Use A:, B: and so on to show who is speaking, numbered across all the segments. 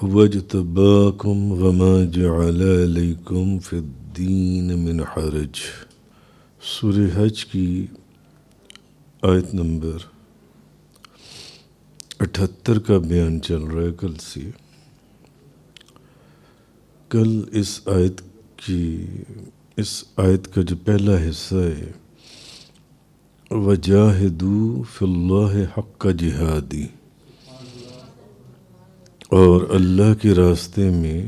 A: وَاجْتَبَاكُمْ وَمَا جَعَلَ عَلَيْكُمْ فِي الدِّينِ مِنْ حَرَجٍ۔ سورہ حج کی آیت نمبر 78 کا بیان چل رہا ہے کل سے۔ کل اس آیت کا جو پہلا حصہ ہے وَجَاهِدُوا فِي اللَّهِ حَقَّ جِهَادِهِ، اور اللہ کے راستے میں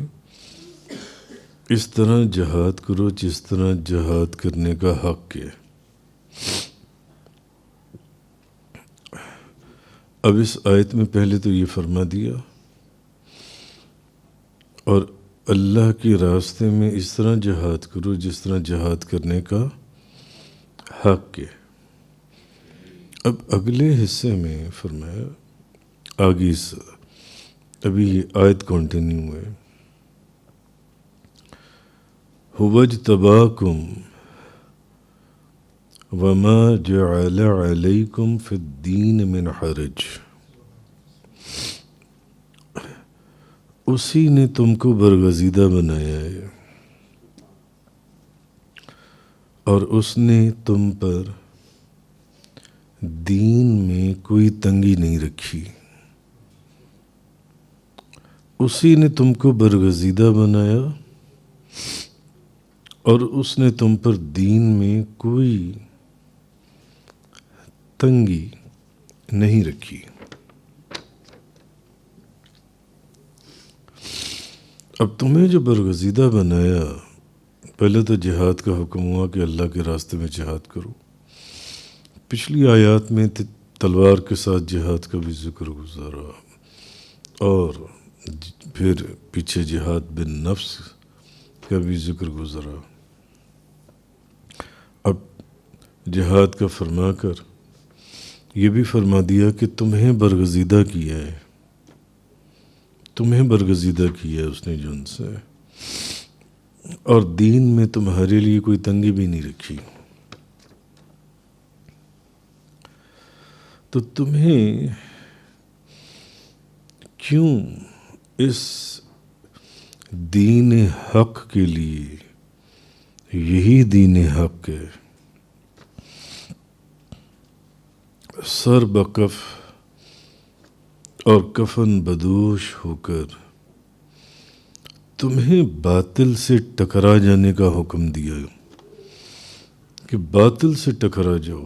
A: اس طرح جہاد کرو جس طرح جہاد کرنے کا حق ہے۔ اب اس آیت میں پہلے تو یہ فرما دیا اور اللہ کے راستے میں اس طرح جہاد کرو جس طرح جہاد کرنے کا حق ہے۔ اب اگلے حصے میں فرمایا آگے ابھی یہ آیت کنٹینیو ہے، هُوَ اجْتَبَاكُمْ وَمَا جَعَلَ عَلَيْكُمْ فِي الدِّينِ مِنْ حَرَجٍ۔ اسی نے تم کو برگزیدہ بنایا ہے اور اس نے تم پر دین میں کوئی تنگی نہیں رکھی۔ اسی نے تم کو برگزیدہ بنایا اور اس نے تم پر دین میں کوئی تنگی نہیں رکھی۔ اب تمہیں جو برگزیدہ بنایا، پہلے تو جہاد کا حکم ہوا کہ اللہ کے راستے میں جہاد کرو۔ پچھلی آیات میں تلوار کے ساتھ جہاد کا بھی ذکر گزارا اور پھر پیچھے جہاد بالنفس کا بھی ذکر گزرا۔ اب جہاد کا فرما کر یہ بھی فرما دیا کہ تمہیں برگزیدہ کیا ہے، تمہیں برگزیدہ کیا ہے اس نے جو ان سے، اور دین میں تمہارے لیے کوئی تنگی بھی نہیں رکھی۔ تو تمہیں کیوں اس دین حق کے لیے، یہی دین حق ہے، سر بکف اور کفن بدوش ہو کر تمہیں باطل سے ٹکرا جانے کا حکم دیا کہ باطل سے ٹکرا جاؤ،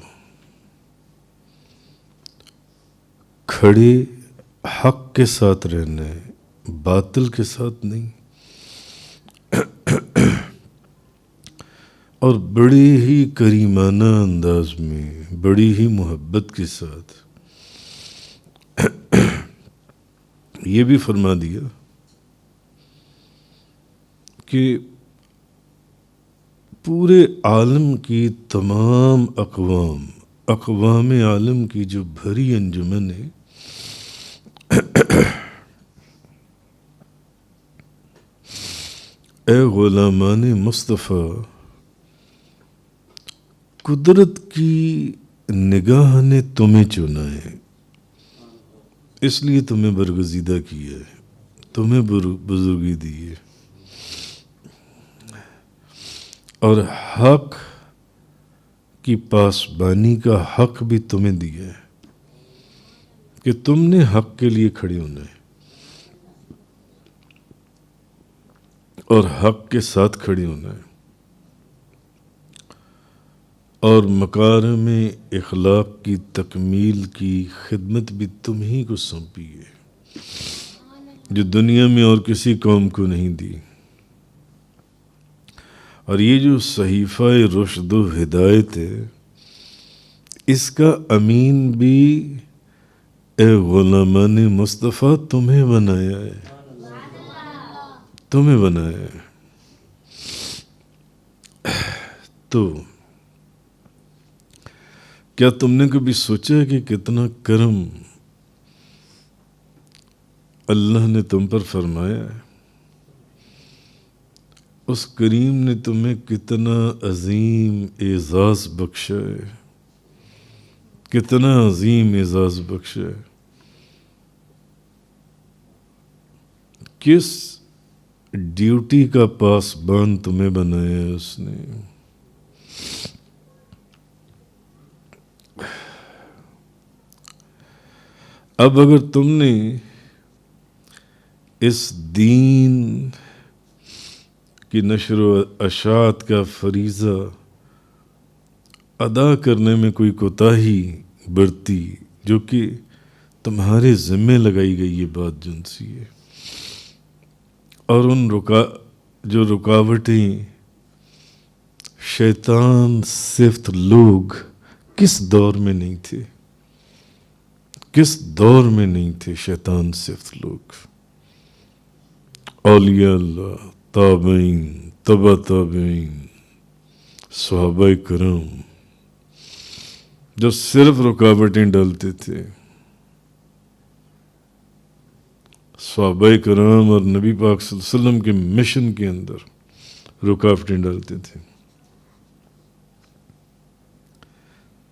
A: کھڑے حق کے ساتھ رہنا ہے، باطل کے ساتھ نہیں، اور بڑی ہی کریمانہ انداز میں، بڑی ہی محبت کے ساتھ۔ یہ بھی فرما دیا کہ پورے عالم کی تمام اقوام عالم کی جو بھری انجمن ہے، اے غلامان مصطفیٰ، قدرت کی نگاہ نے تمہیں چنا ہے، اس لیے تمہیں برگزیدہ کیا ہے، تمہیں بزرگی دی ہے، اور حق کی پاسبانی کا حق بھی تمہیں دیا ہے کہ تم نے حق کے لیے کھڑے ہونا ہے اور حق کے ساتھ کھڑے ہونا ہے، اور مکارم اخلاق کی تکمیل کی خدمت بھی تم ہی کو سونپی ہے جو دنیا میں اور کسی قوم کو نہیں دی۔ اور یہ جو صحیفہ رشد و ہدایت ہے، اس کا امین بھی اے غلامان مصطفیٰ تمہیں بنایا ہے، تمہیں بنایا ہے۔ تو کیا تم نے کبھی سوچا کہ کتنا کرم اللہ نے تم پر فرمایا ہے؟ اس کریم نے تمہیں کتنا عظیم اعزاز بخشا ہے، کتنا عظیم اعزاز بخشا ہے کس ڈیوٹی کا پاسبان تمہیں بنایا ہے اس نے. اب اگر تم نے اس دین کی نشر و اشاعت کا فریضہ ادا کرنے میں کوئی کوتاہی برتی، جو کہ تمہارے ذمے لگائی گئی یہ بات جنسی ہے، اور ان جو رکاوٹیں شیطان صفت لوگ کس دور میں نہیں تھے، کس دور میں نہیں تھے شیطان صفت لوگ؟ اولیاء اللہ، تابعین، تبع تابعین، صحابہ کرام، جو صرف رکاوٹیں ڈالتے تھے. صحابہ کرام اور نبی پاک صلی اللہ علیہ وسلم کے مشن کے اندر رکاوٹیں ڈالتے تھے.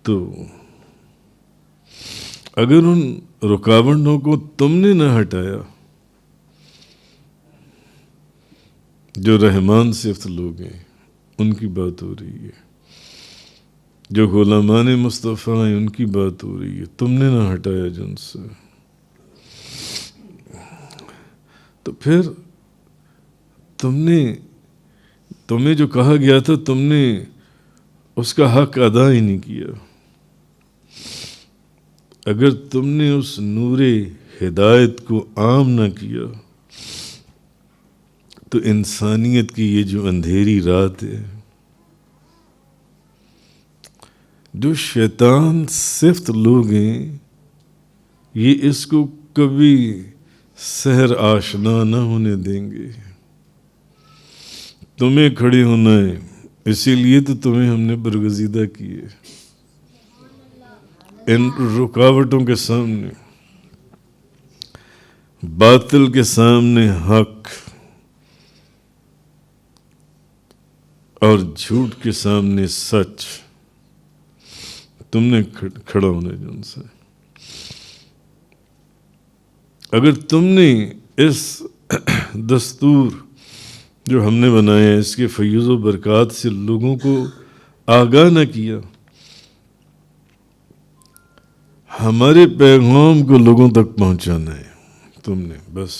A: تو اگر ان رکاوٹوں کو تم نے نہ ہٹایا، جو رحمان صفت لوگ ہیں ان کی بات ہو رہی ہے، جو غلامان مصطفیٰ ہیں ان کی بات ہو رہی ہے، تم نے نہ ہٹایا جن سے، تو پھر تمہیں جو کہا گیا تھا تم نے اس کا حق ادا ہی نہیں کیا. اگر تم نے اس نور ہدایت کو عام نہ کیا تو انسانیت کی یہ جو اندھیری رات ہے، جو شیطان صفت لوگ ہیں، یہ اس کو کبھی سحر آشنا نہ ہونے دیں گے. تمہیں کھڑے ہونا ہے، اسی لیے تو تمہیں ہم نے برگزیدہ کیے. ان رکاوٹوں کے سامنے، باطل کے سامنے حق، اور جھوٹ کے سامنے سچ، تم نے کھڑا ہونا ہے جن سے. اگر تم نے اس دستور جو ہم نے بنایا ہے، اس کے فیض و برکات سے لوگوں کو آگاہ نہ کیا، ہمارے پیغام کو لوگوں تک پہنچانا ہے تم نے، بس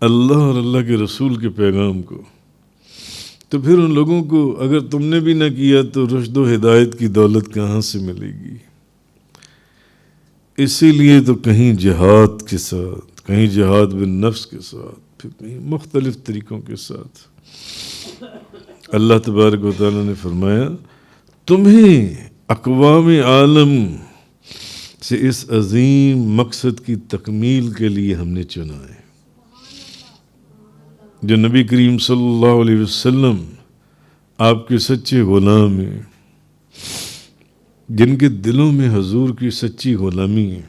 A: اللہ اور اللہ کے رسول کے پیغام کو، تو پھر ان لوگوں کو اگر تم نے بھی نہ کیا تو رشد و ہدایت کی دولت کہاں سے ملے گی؟ اسی لیے تو کہیں جہاد کے ساتھ، کہیں جہاد بالنفس کے ساتھ، پھر کہیں مختلف طریقوں کے ساتھ اللہ تبارک و تعالیٰ نے فرمایا تمہیں اقوام عالم سے اس عظیم مقصد کی تکمیل کے لیے ہم نے چنا ہے. جو نبی کریم صلی اللہ علیہ وسلم آپ کے سچے غلام ہیں، جن کے دلوں میں حضور کی سچی غلامی ہے،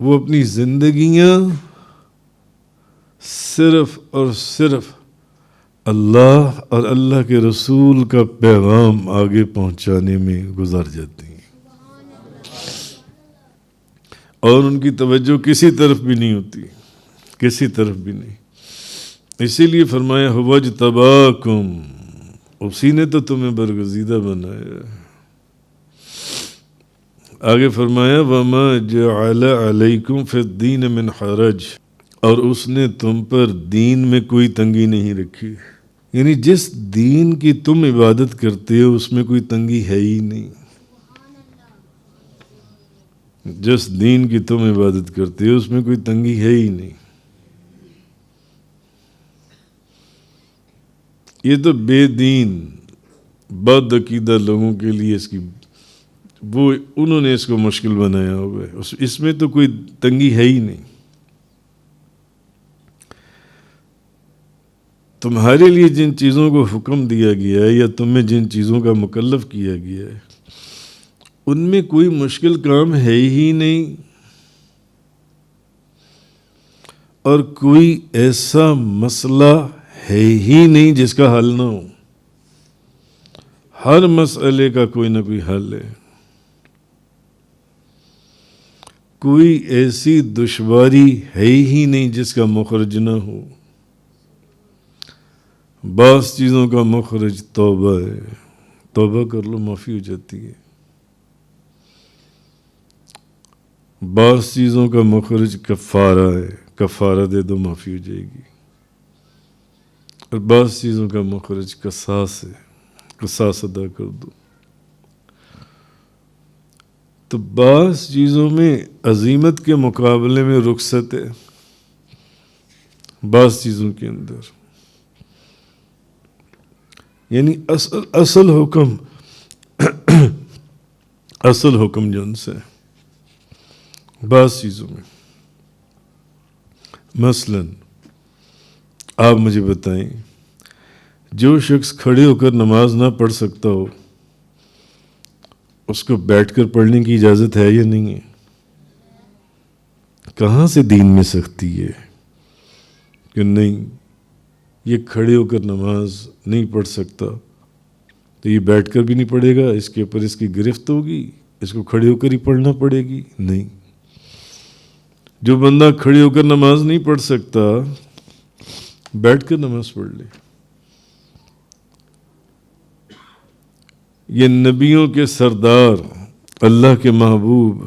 A: وہ اپنی زندگیاں صرف اور صرف اللہ اور اللہ کے رسول کا پیغام آگے پہنچانے میں گزار جاتی ہیں، اور ان کی توجہ کسی طرف بھی نہیں ہوتی، کسی طرف بھی نہیں. اسی لیے فرمایا وَاجْتَبَاكُمْ، اسی نے تو تمہیں برگزیدہ بنایا. آگے فرمایا وَمَا جَعَلَ عَلَيْكُمْ فِي الدِّينِ مِنْ حَرَجٍ، اور اس نے تم پر دین میں کوئی تنگی نہیں رکھی. یعنی جس دین کی تم عبادت کرتے ہو اس میں کوئی تنگی ہے ہی نہیں. جس دین کی تم عبادت کرتے ہو اس میں کوئی تنگی ہے ہی نہیں. یہ تو بے دین بد عقیدہ لوگوں کے لیے انہوں نے اس کو مشکل بنایا ہوا ہے. اس میں تو کوئی تنگی ہے ہی نہیں. تمہارے لیے جن چیزوں کو حکم دیا گیا ہے یا تمہیں جن چیزوں کا مکلف کیا گیا ہے ان میں کوئی مشکل کام ہے ہی نہیں، اور کوئی ایسا مسئلہ ہے ہی نہیں جس کا حل نہ ہو. ہر مسئلے کا کوئی نہ کوئی حل ہے. کوئی ایسی دشواری ہے ہی نہیں جس کا مخرج نہ ہو. بعض چیزوں کا مخرج توبہ ہے، توبہ کر لو معافی ہو جاتی ہے. بعض چیزوں کا مخرج کفارہ ہے، کفارہ دے دو معافی ہو جائے گی. اور بعض چیزوں کا مخرج قصاص ہے، قصاص ادا کر دو. تو بعض چیزوں میں عزیمت کے مقابلے میں رخصت ہے، بعض چیزوں کے اندر یعنی اصل حکم اصل حکم جو ان سے بعض چیزوں میں. مثلا آپ مجھے بتائیں، جو شخص کھڑے ہو کر نماز نہ پڑھ سکتا ہو اس کو بیٹھ کر پڑھنے کی اجازت ہے یا نہیں ہے؟ کہاں سے دین میں سختی ہے کہ نہیں یہ کھڑے ہو کر نماز نہیں پڑھ سکتا تو یہ بیٹھ کر بھی نہیں پڑھے گا، اس کے اوپر اس کی گرفت ہوگی، اس کو کھڑے ہو کر ہی پڑھنا پڑے گی؟ نہیں. جو بندہ کھڑے ہو کر نماز نہیں پڑھ سکتا بیٹھ کر نماز پڑھ لے. یہ نبیوں کے سردار، اللہ کے محبوب،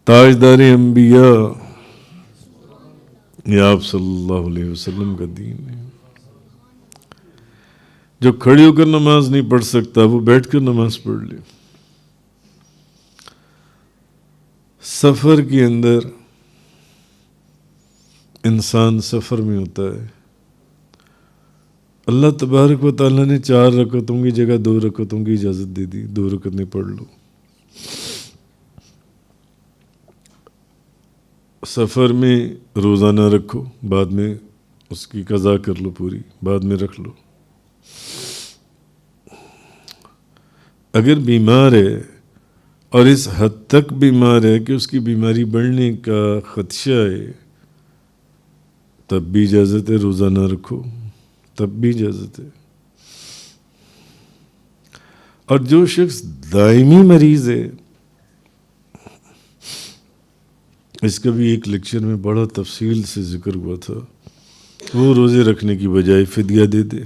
A: تاجدار انبیاء، یہ آپ صلی اللہ علیہ وسلم کا دین ہے. جو کھڑے ہو کر نماز نہیں پڑھ سکتا وہ بیٹھ کر نماز پڑھ لے. سفر کے اندر انسان سفر میں ہوتا ہے، اللہ تبارک و تعالیٰ نے 4 رکعتوں کی جگہ 2 رکعتوں کی اجازت دے دی، 2 رکعتیں پڑھ لو. سفر میں روزانہ رکھو، بعد میں اس کی قضا کر لو پوری، بعد میں رکھ لو. اگر بیمار ہے اور اس حد تک بیمار ہے کہ اس کی بیماری بڑھنے کا خدشہ ہے تب بھی اجازت ہے روزانہ رکھو، تب بھی اجازت ہے. اور جو شخص دائمی مریض ہے، اس کا بھی ایک لیکچر میں بڑا تفصیل سے ذکر ہوا تھا، وہ روزے رکھنے کی بجائے فدیہ دے دے.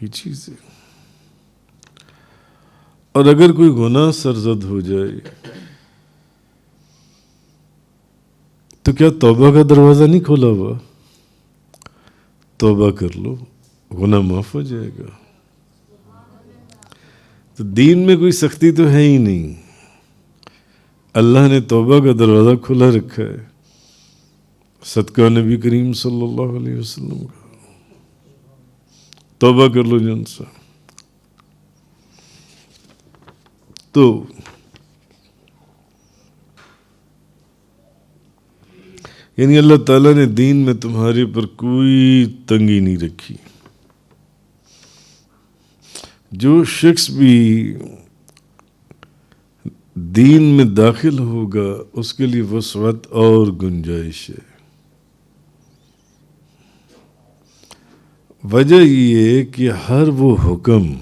A: یہ چیز ہے. اور اگر کوئی گناہ سرزد ہو جائے تو کیا توبہ کا دروازہ نہیں کھولا ہوا؟ توبہ کر لو، گناہ معاف ہو جائے گا. تو دین میں کوئی سختی تو ہے ہی نہیں. اللہ نے توبہ کا دروازہ کھلا رکھا ہے، صدقہ نبی کریم صلی اللہ علیہ وسلم کا. توبہ کر لو جن سے. تو یعنی اللہ تعالیٰ نے دین میں تمہارے پر کوئی تنگی نہیں رکھی. جو شخص بھی دین میں داخل ہوگا اس کے لیے وسعت اور گنجائش ہے. وجہ یہ ہے کہ ہر وہ حکم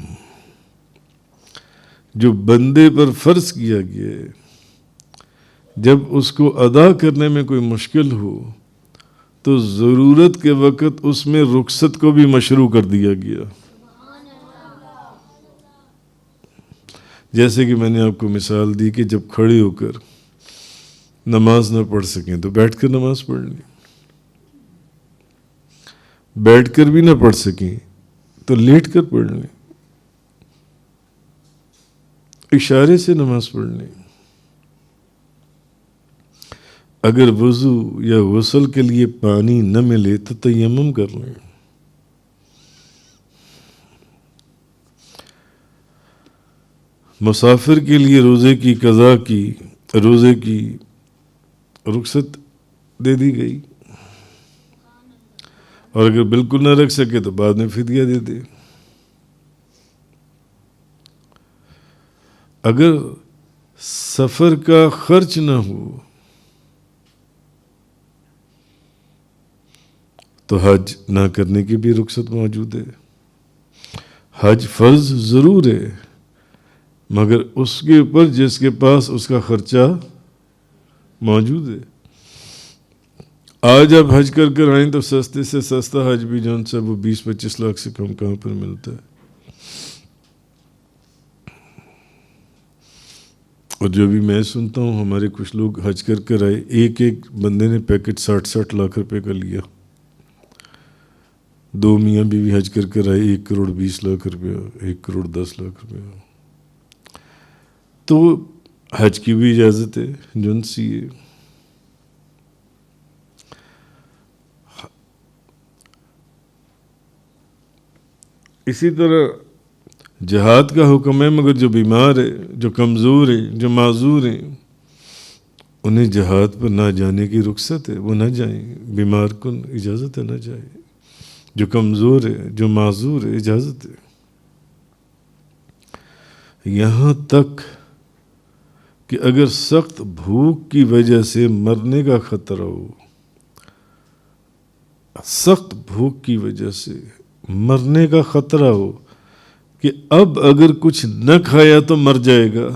A: جو بندے پر فرض کیا گیا ہے، جب اس کو ادا کرنے میں کوئی مشکل ہو تو ضرورت کے وقت اس میں رخصت کو بھی مشروع کر دیا گیا. جیسے کہ میں نے آپ کو مثال دی کہ جب کھڑے ہو کر نماز نہ پڑھ سکیں تو بیٹھ کر نماز پڑھ لیں، بیٹھ کر بھی نہ پڑھ سکیں تو لیٹ کر پڑھ لیں، اشارے سے نماز پڑھ لیں. اگر وضو یا غسل کے لیے پانی نہ ملے تو تیمم کر لیں. مسافر کے لیے روزے کی قضا کی، روزے کی رخصت دے دی گئی، اور اگر بالکل نہ رکھ سکے تو بعد میں فدیہ دے دے. اگر سفر کا خرچ نہ ہو تو حج نہ کرنے کی بھی رخصت موجود ہے. حج فرض ضرور ہے مگر اس کے اوپر جس کے پاس اس کا خرچہ موجود ہے. آج آپ حج کر کر آئیں تو سستے سے سستا حج بھی جون سا وہ 20-25 لاکھ سے کم کہاں پر ملتا ہے. اور جو بھی میں سنتا ہوں ہمارے کچھ لوگ حج کر کر آئے, ایک بندے نے پیکٹ 60 لاکھ روپے کا لیا. 2 میاں بیوی حج کر کر آئے, 1 کروڑ 20 لاکھ روپے, 1 کروڑ 10 لاکھ روپے. تو حج کی بھی اجازت ہے جن سی ہے. اسی طرح جہاد کا حکم ہے, مگر جو بیمار ہے, جو کمزور ہے, جو معذور ہیں, انہیں جہاد پر نہ جانے کی رخصت ہے, وہ نہ جائیں. بیمار کو اجازت ہے نہ جائے, جو کمزور ہے, جو معذور ہے, اجازت ہے. یہاں تک کہ اگر سخت بھوک کی وجہ سے مرنے کا خطرہ ہو, سخت بھوک کی وجہ سے مرنے کا خطرہ ہو کہ اب اگر کچھ نہ کھایا تو مر جائے گا,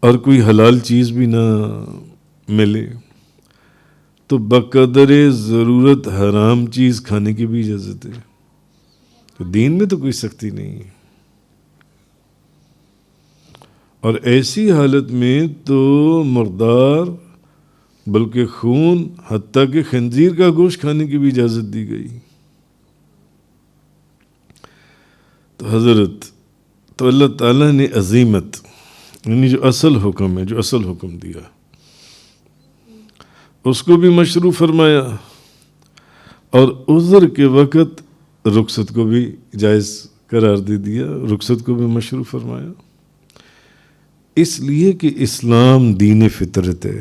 A: اور کوئی حلال چیز بھی نہ ملے, تو بقدر ضرورت حرام چیز کھانے کی بھی اجازت ہے. تو دین میں تو کوئی سختی نہیں ہے. اور ایسی حالت میں تو مردار بلکہ خون حتیٰ کہ خنزیر کا گوشت کھانے کی بھی اجازت دی گئی. تو اللہ تعالیٰ نے عظیمت یعنی جو اصل حکم ہے, جو اصل حکم دیا, اس کو بھی مشروع فرمایا, اور عذر کے وقت رخصت کو بھی جائز قرار دے دیا, رخصت کو بھی مشروع فرمایا. اس لیے کہ اسلام دین فطرت ہے,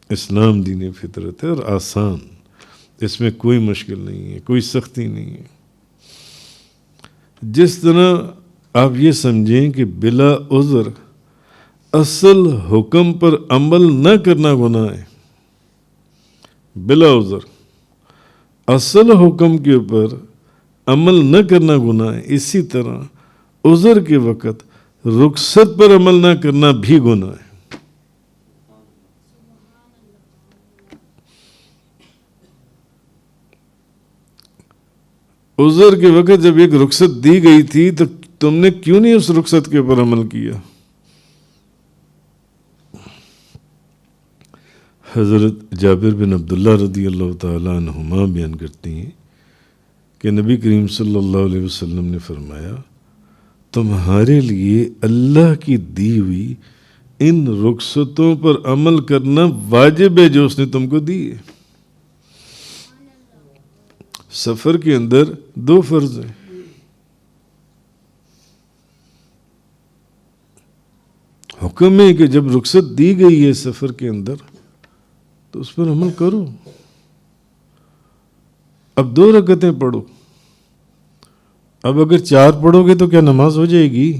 A: اسلام دین فطرت ہے اور آسان, اس میں کوئی مشکل نہیں ہے, کوئی سختی نہیں ہے. جس طرح آپ یہ سمجھیں کہ بلا عذر اصل حکم پر عمل نہ کرنا گناہ ہے, بلا عذر اصل حکم کے اوپر عمل نہ کرنا گناہ ہے, اسی طرح عذر کے وقت رخصت پر عمل نہ کرنا بھی گناہ ہے. عذر کے وقت جب ایک رخصت دی گئی تھی تو تم نے کیوں نہیں اس رخصت کے اوپر عمل کیا؟ حضرت جابر بن عبداللہ رضی اللہ تعالیٰ عنہما بیان کرتی ہیں کہ نبی کریم صلی اللہ علیہ وسلم نے فرمایا, تمہارے لیے اللہ کی دی ہوئی ان رخصتوں پر عمل کرنا واجب ہے جو اس نے تم کو دی ہے. سفر کے اندر 2 فرض ہیں, حکم ہے کہ جب رخصت دی گئی ہے سفر کے اندر تو اس پر عمل کرو. اب 2 رکعتیں پڑھو, اب اگر 4 پڑھو گے تو کیا نماز ہو جائے گی؟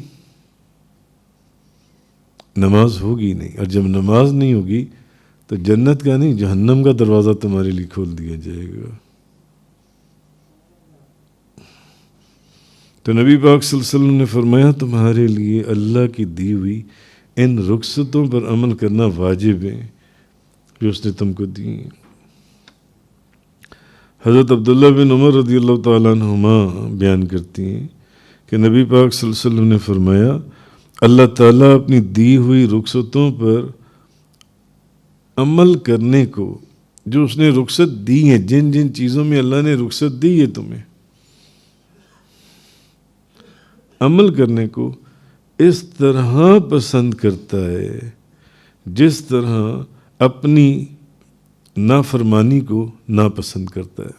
A: نماز ہوگی نہیں, اور جب نماز نہیں ہوگی تو جنت کا نہیں جہنم کا دروازہ تمہارے لیے کھول دیا جائے گا. تو نبی پاک صلی اللہ علیہ وسلم نے فرمایا, تمہارے لیے اللہ کی دی ہوئی ان رخصتوں پر عمل کرنا واجب ہے جو اس نے تم کو دی ہیں. حضرت عبداللہ بن عمر رضی اللہ تعالیٰ عنہما بیان کرتی ہیں کہ نبی پاک صلی اللہ علیہ وسلم نے فرمایا, اللہ تعالیٰ اپنی دی ہوئی رخصتوں پر عمل کرنے کو, جو اس نے رخصت دی ہے, جن جن چیزوں میں اللہ نے رخصت دی ہے تمہیں, عمل کرنے کو اس طرح پسند کرتا ہے جس طرح اپنی نافرمانی کو ناپسند کرتا ہے.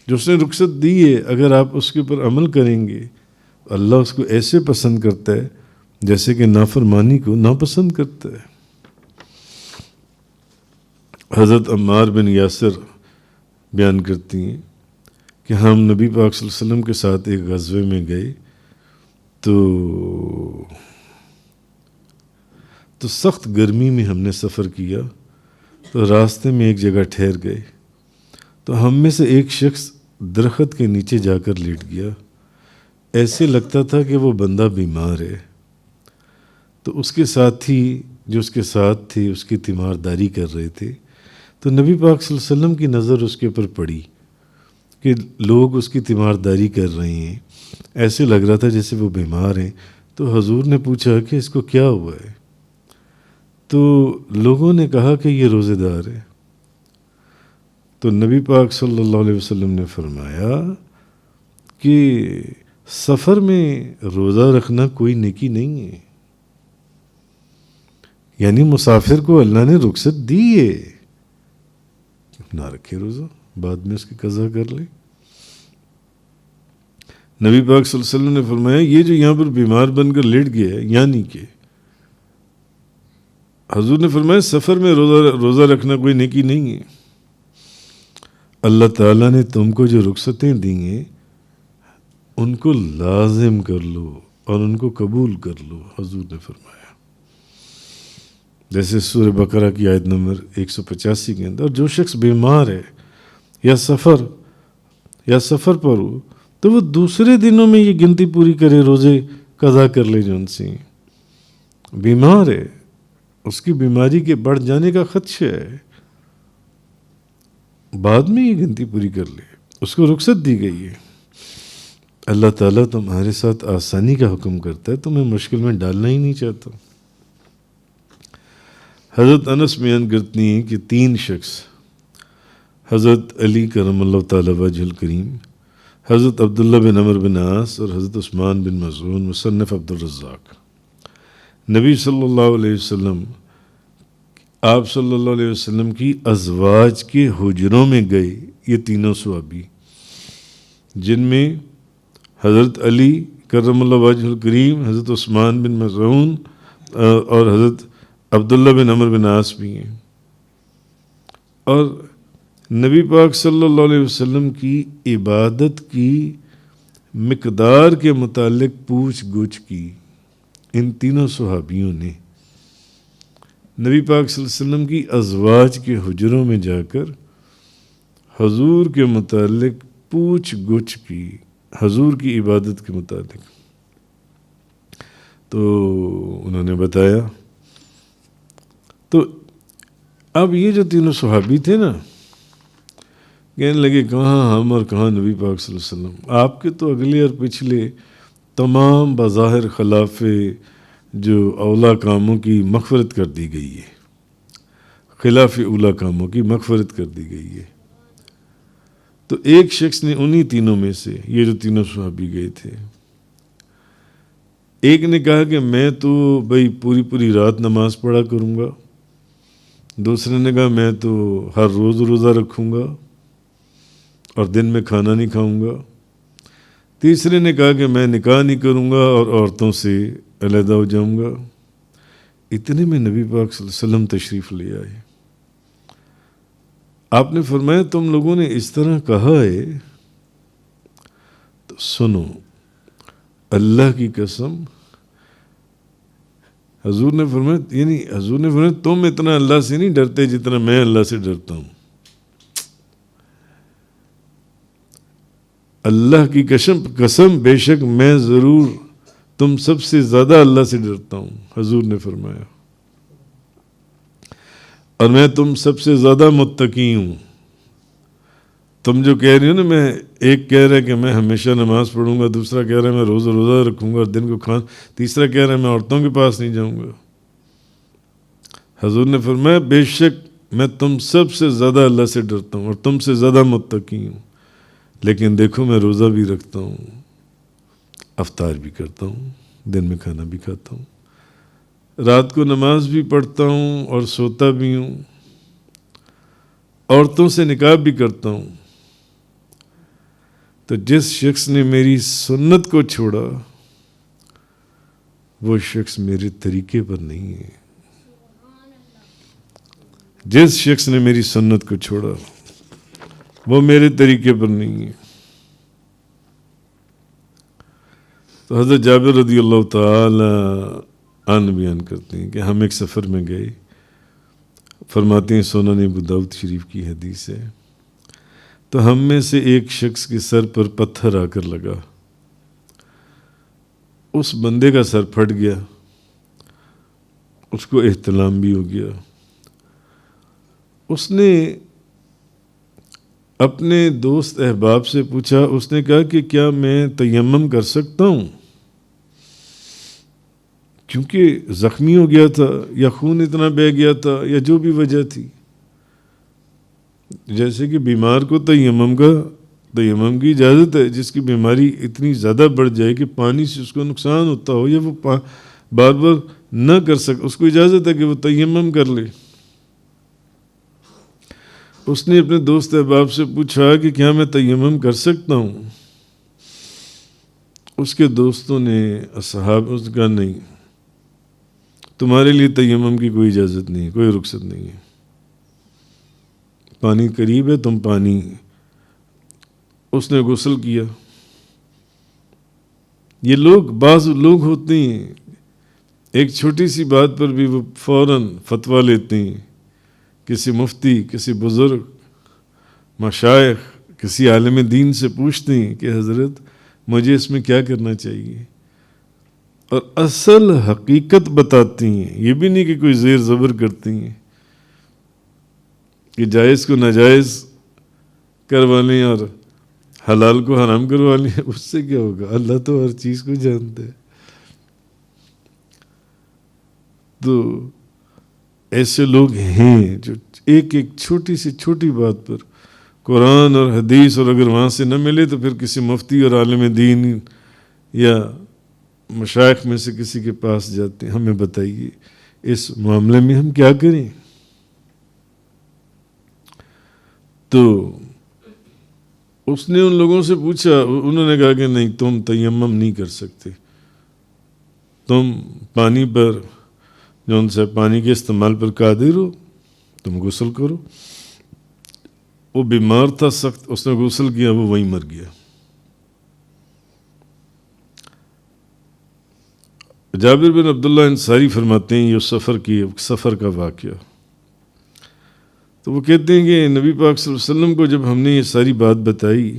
A: جو اس نے رخصت دی ہے اگر آپ اس کے اوپر عمل کریں گے اللہ اس کو ایسے پسند کرتا ہے جیسے کہ نافرمانی کو ناپسند کرتا ہے. حضرت عمار بن یاسر بیان کرتی ہیں کہ ہم نبی پاک صلی اللہ علیہ وسلم کے ساتھ ایک غزوے میں گئے تو سخت گرمی میں ہم نے سفر کیا, تو راستے میں ایک جگہ ٹھہر گئے, تو ہم میں سے ایک شخص درخت کے نیچے جا کر لیٹ گیا. ایسے لگتا تھا کہ وہ بندہ بیمار ہے، تو اس کے ساتھی جو اس کے ساتھ تھے اس کی تیمارداری کر رہے تھے، تو نبی پاک صلی اللہ علیہ وسلم کی نظر اس کے اوپر پڑی کہ لوگ اس کی تیمارداری کر رہے ہیں، ایسے لگ رہا تھا جیسے وہ بیمار ہیں۔ تو حضور نے پوچھا کہ اس کو کیا ہوا ہے؟ تو لوگوں نے کہا کہ یہ روزے دار ہے۔ تو نبی پاک صلی اللہ علیہ وسلم نے فرمایا کہ سفر میں روزہ رکھنا کوئی نیکی نہیں ہے، یعنی مسافر کو اللہ نے رخصت دی ہے، نہ رکھے روزہ، بعد میں اس کی قضا کر لے۔ نبی پاک صلی اللہ علیہ وسلم نے فرمایا یہ جو یہاں پر بیمار بن کر لیٹ گیا ہے، یعنی کہ حضور نے فرمایا سفر میں روزہ رکھنا کوئی نیکی نہیں ہے، اللہ تعالیٰ نے تم کو جو رخصتیں دی ہیں ان کو لازم کر لو اور ان کو قبول کر لو، حضور نے فرمایا۔ جیسے سورہ بقرہ کی آیت نمبر 185 کے اندر، جو شخص بیمار ہے یا سفر پر ہو تو وہ دوسرے دنوں میں یہ گنتی پوری کرے، روزے قضا کر لے جو ان سے بیمار ہے، اس کی بیماری کے بڑھ جانے کا خدشہ ہے، بعد میں یہ گنتی پوری کر لے، اس کو رخصت دی گئی ہے۔ اللہ تعالیٰ تمہارے ساتھ آسانی کا حکم کرتا ہے، تمہیں مشکل میں ڈالنا ہی نہیں چاہتا۔ حضرت انس بیان کرتی ہیں کہ 3 شخص، حضرت علی کرم اللہ تعالیٰ وجہ الکریم، حضرت عبداللہ بن عمر بن عاص اور حضرت عثمان بن مظعون مصنف عبد الرزاق، نبی صلی اللہ علیہ وسلم، آپ صلی اللہ علیہ وسلم کی ازواج کے حجروں میں گئے۔ یہ تینوں صحابی، جن میں حضرت علی کرم اللہ وجہ الکریم، حضرت عثمان بن مظعون اور حضرت عبداللہ بن عمر بن عاص بھی ہیں، اور نبی پاک صلی اللہ علیہ وسلم کی عبادت کی مقدار کے متعلق پوچھ گچھ کی ان تینوں صحابیوں نے۔ نبی پاک صلی اللہ علیہ وسلم کی ازواج کے حجروں میں جا کر حضور کے متعلق پوچھ گچھ کی، حضور کی عبادت کے متعلق۔ تو انہوں نے بتایا، تو اب یہ جو تینوں صحابی تھے نا، کہنے لگے کہاں ہم اور کہاں نبی پاک صلی اللہ علیہ وسلم، آپ کے تو اگلے اور پچھلے تمام بظاہر خلاف جو اولا کاموں کی مغفرت کر دی گئی ہے، خلاف اولا کاموں کی مغفرت کر دی گئی ہے۔ تو ایک شخص نے انہی تینوں میں سے، یہ جو تینوں صحابی گئے تھے، ایک نے کہا کہ میں تو بھائی پوری رات نماز پڑھا کروں گا، دوسرے نے کہا میں تو ہر روز روزہ رکھوں گا اور دن میں کھانا نہیں کھاؤں گا، تیسرے نے کہا کہ میں نکاح نہیں کروں گا اور عورتوں سے علیحدہ ہو جاؤں گا۔ اتنے میں نبی پاک صلی اللہ علیہ وسلم تشریف لے آئے۔ آپ نے فرمایا تم لوگوں نے اس طرح کہا ہے تو سنو، اللہ کی قسم، حضور نے فرمایا تم اتنا اللہ سے نہیں ڈرتے جتنا میں اللہ سے ڈرتا ہوں۔ اللہ کی قسم بے شک میں ضرور تم سب سے زیادہ اللہ سے ڈرتا ہوں، حضور نے فرمایا، اور میں تم سب سے زیادہ متقی ہوں۔ تم جو کہہ رہی ہو نا، میں ایک کہہ رہا ہے کہ میں ہمیشہ نماز پڑھوں گا، دوسرا کہہ رہا ہے میں روزہ رکھوں گا اور دن کو تیسرا کہہ رہا ہے میں عورتوں کے پاس نہیں جاؤں گا۔ حضور نے فرمایا بے شک میں تم سب سے زیادہ اللہ سے ڈرتا ہوں اور تم سے زیادہ متقی ہوں، لیکن دیکھو میں روزہ بھی رکھتا ہوں، افطار بھی کرتا ہوں، دن میں کھانا بھی کھاتا ہوں، رات کو نماز بھی پڑھتا ہوں اور سوتا بھی ہوں، عورتوں سے نکاح بھی کرتا ہوں۔ تو جس شخص نے میری سنت کو چھوڑا وہ شخص میرے طریقے پر نہیں ہے۔ جس شخص نے میری سنت کو چھوڑا وہ میرے طریقے پر نہیں ہے۔ تو حضرت جابر رضی اللہ تعالی عنہ بیان کرتے ہیں کہ ہم ایک سفر میں گئے، فرماتے ہیں سنن ابو داؤد شریف کی حدیث ہے، تو ہم میں سے ایک شخص کے سر پر پتھر آ کر لگا، اس بندے کا سر پھٹ گیا، اس کو احتلام بھی ہو گیا. اس نے اپنے دوست احباب سے پوچھا، اس نے کہا کہ کیا میں تیمم کر سکتا ہوں؟ کیونکہ زخمی ہو گیا تھا یا خون اتنا بہہ گیا تھا یا جو بھی وجہ تھی. جیسے کہ بیمار کو تیمم کی اجازت ہے، جس کی بیماری اتنی زیادہ بڑھ جائے کہ پانی سے اس کو نقصان ہوتا ہو یا وہ بار بار نہ کر سکے، اس کو اجازت ہے کہ وہ تیمم کر لے. اس نے اپنے دوست احباب سے پوچھا کہ کیا میں تیمم کر سکتا ہوں؟ اس کے دوستوں نے، اصحاب، اس کا نہیں، تمہارے لیے تیمم کی کوئی اجازت نہیں، کوئی رخصت نہیں ہے. پانی قریب ہے، تم پانی. اس نے غسل کیا. یہ بعض لوگ ہوتے ہیں ایک چھوٹی سی بات پر بھی وہ فوراً فتویٰ لیتے ہیں. کسی مفتی، کسی بزرگ، مشائخ، کسی عالم دین سے پوچھتے ہیں کہ حضرت مجھے اس میں کیا کرنا چاہیے، اور اصل حقیقت بتاتی ہیں. یہ بھی نہیں کہ کوئی زیر زبر کرتی ہیں کہ جائز کو ناجائز کروا لیں اور حلال کو حرام کروا لیں. اس سے کیا ہوگا؟ اللہ تو ہر چیز کو جانتا ہے. تو ایسے لوگ ہیں جو ایک چھوٹی سی چھوٹی بات پر قرآن اور حدیث، اور اگر وہاں سے نہ ملے تو پھر کسی مفتی اور عالم دین یا مشائخ میں سے کسی کے پاس جاتے ہیں. ہمیں بتائیے اس معاملے میں ہم کیا کریں؟ تو اس نے ان لوگوں سے پوچھا، انہوں نے کہا کہ نہیں، تم تیمم نہیں کر سکتے، تم پانی پر جو ان سے پانی کے استعمال پر قادر ہو، تم غسل کرو. وہ بیمار تھا سخت، اس نے غسل کیا، وہ وہیں مر گیا. جابر بن عبداللہ انصاری فرماتے ہیں، یہ سفر کا واقعہ. تو وہ کہتے ہیں کہ نبی پاک صلی اللہ علیہ وسلم کو جب ہم نے یہ ساری بات بتائی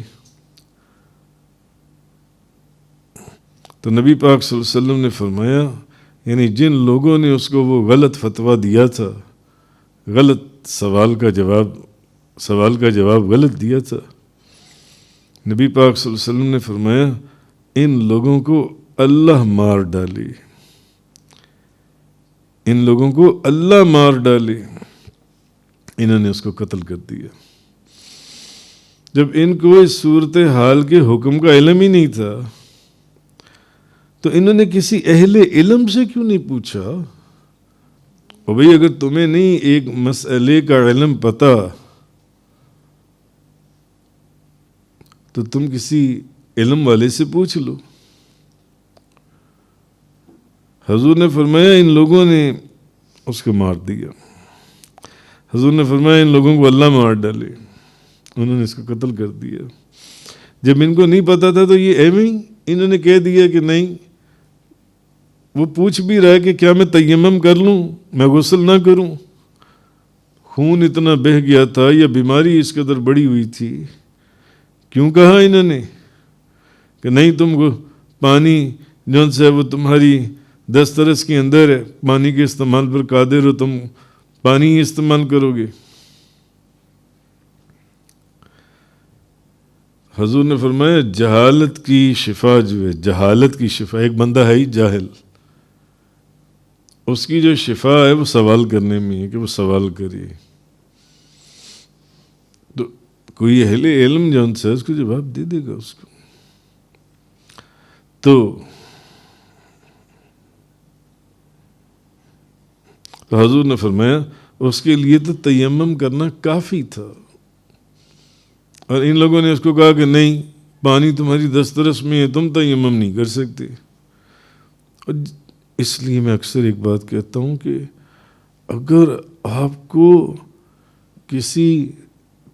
A: تو نبی پاک صلی اللہ علیہ وسلم نے فرمایا، یعنی جن لوگوں نے اس کو وہ غلط فتویٰ دیا تھا، غلط سوال کا جواب غلط دیا تھا، نبی پاک صلی اللہ علیہ وسلم نے فرمایا ان لوگوں کو اللہ مار ڈالے، ان لوگوں کو اللہ مار ڈالے. انہوں نے اس کو قتل کر دیا. جب ان کو اس صورتحال کے حکم کا علم ہی نہیں تھا تو انہوں نے کسی اہل علم سے کیوں نہیں پوچھا؟ اور بھئی اگر تمہیں نہیں ایک مسئلے کا علم پتہ تو تم کسی علم والے سے پوچھ لو. حضور نے فرمایا ان لوگوں نے اس کو مار دیا. حضور نے فرمایا ان لوگوں کو اللہ مار ڈالے، انہوں نے اس کو قتل کر دیا. جب ان کو نہیں پتا تھا تو یہ ایویں انہوں نے کہہ دیا کہ نہیں. وہ پوچھ بھی رہا کہ کیا میں تیمم کر لوں، میں غسل نہ کروں؟ خون اتنا بہہ گیا تھا یا بیماری اس قدر بڑی ہوئی تھی. کیوں کہا انہوں نے کہ نہیں، تم کو پانی جون سے وہ تمہاری دسترس کے اندر ہے، پانی کے استعمال پر قادر ہو، تم پانی ہی استعمال کرو گے. حضور نے فرمایا جہالت کی شفا جو ہے، جہالت کی شفا، ایک بندہ ہے ہی جاہل، اس کی جو شفا ہے وہ سوال کرنے میں ہے کہ وہ سوال کرے. تو کوئی اہل علم جو ان سے اس کو جواب دے دے گا اس کو. تو حضور نے فرمایا اس کے لیے تو تیمم کرنا کافی تھا، اور ان لوگوں نے اس کو کہا کہ نہیں، پانی تمہاری دسترس میں ہے، تم تیمم نہیں کر سکتے. اور اس لیے میں اکثر ایک بات کہتا ہوں کہ اگر آپ کو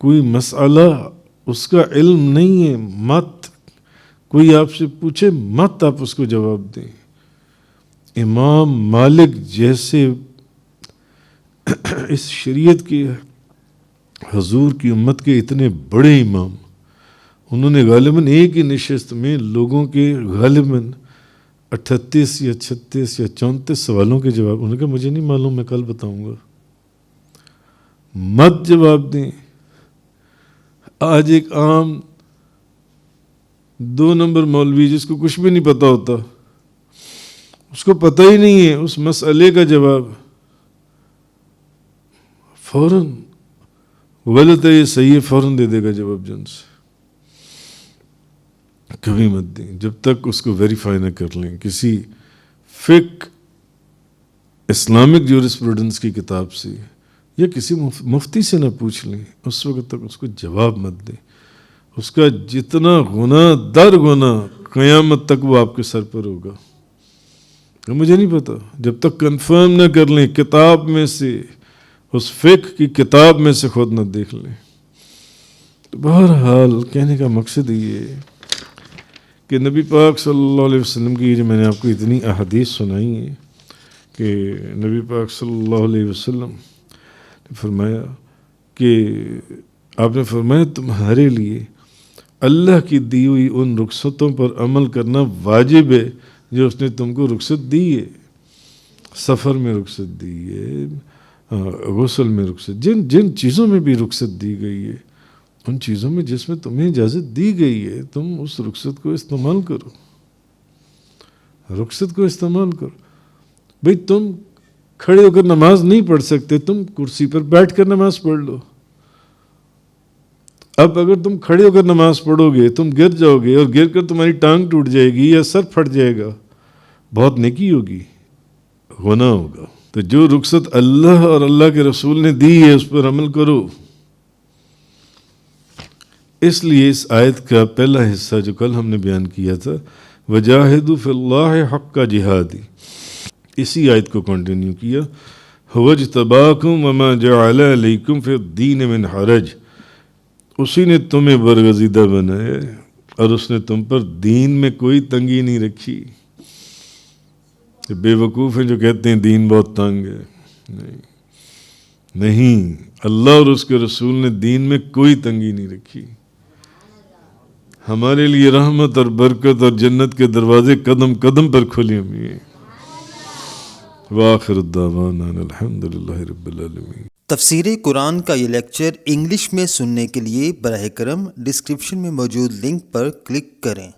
A: کوئی مسئلہ اس کا علم نہیں ہے، مت کوئی آپ سے پوچھے، مت آپ اس کو جواب دیں. امام مالک جیسے اس شریعت کی حضور کی امت کے اتنے بڑے امام، انہوں نے غالباً ایک ہی نشست میں لوگوں کے غالباً 38 یا 36 یا 34 سوالوں کے جواب. انہوں نے کہا مجھے نہیں معلوم، میں کل بتاؤں گا. مت جواب دیں. آج ایک عام 2 نمبر مولوی جس کو کچھ بھی نہیں پتا ہوتا، اس کو پتہ ہی نہیں ہے اس مسئلے کا جواب، فوراً غلط ہے یہ صحیح ہے فوراً دے دے گا جواب جن سے. کبھی مت دیں جب تک اس کو ویریفائی نہ کر لیں. کسی فقہ اسلامک جورسپروڈنس کی کتاب سے یا کسی مفتی سے نہ پوچھ لیں، اس وقت تک اس کو جواب مت دیں. اس کا جتنا گناہ در گناہ قیامت تک وہ آپ کے سر پر ہوگا. مجھے نہیں پتا، جب تک کنفرم نہ کر لیں کتاب میں سے، اس فقہ کی کتاب میں سے خود نہ دیکھ لیں. تو بہرحال کہنے کا مقصد یہ ہے کہ نبی پاک صلی اللہ علیہ وسلم کی جو میں نے آپ کو اتنی احادیث سنائی ہیں کہ نبی پاک صلی اللہ علیہ وسلم نے فرمایا کہ آپ نے فرمایا تمہارے لیے اللہ کی دی ہوئی ان رخصتوں پر عمل کرنا واجب ہے جو اس نے تم کو رخصت دی ہے. سفر میں رخصت دی ہے، غسل میں رخصت، جن چیزوں میں بھی رخصت دی گئی ہے، ان چیزوں میں جس میں تمہیں اجازت دی گئی ہے تم اس رخصت کو استعمال کرو. رخصت کو استعمال کرو. بھئی تم کھڑے ہو کر نماز نہیں پڑھ سکتے، تم کرسی پر بیٹھ کر نماز پڑھ لو. اب اگر تم کھڑے ہو کر نماز پڑھو گے تم گر جاؤ گے اور گر کر تمہاری ٹانگ ٹوٹ جائے گی یا سر پھٹ جائے گا، بہت نیکی ہوگی، گناہ ہوگا. تو جو رخصت اللہ اور اللہ کے رسول نے دی ہے اس پر عمل کرو. اس لیے اس آیت کا پہلا حصہ جو کل ہم نے بیان کیا تھا وجاہدوا فی اللہ حق جہادی، اسی آیت کو کنٹینیو کیا. هو اجتباکم وما جعل علیکم فی الدین من حرج، اسی نے تمہیں برگزیدہ بنایا اور اس نے تم پر دین میں کوئی تنگی نہیں رکھی. بے وقوف ہیں جو کہتے ہیں دین بہت تنگ ہے. نہیں، اللہ اور اس کے رسول نے دین میں کوئی تنگی نہیں رکھی. ہمارے لیے رحمت اور برکت اور جنت کے دروازے قدم قدم پر کھلے ہوئے ہیں. وآخر الدعوانا الحمدللہ رب العالمین.
B: تفسیر قرآن کا یہ لیکچر انگلش میں سننے کے لیے براہ کرم ڈسکرپشن میں موجود لنک پر کلک کریں.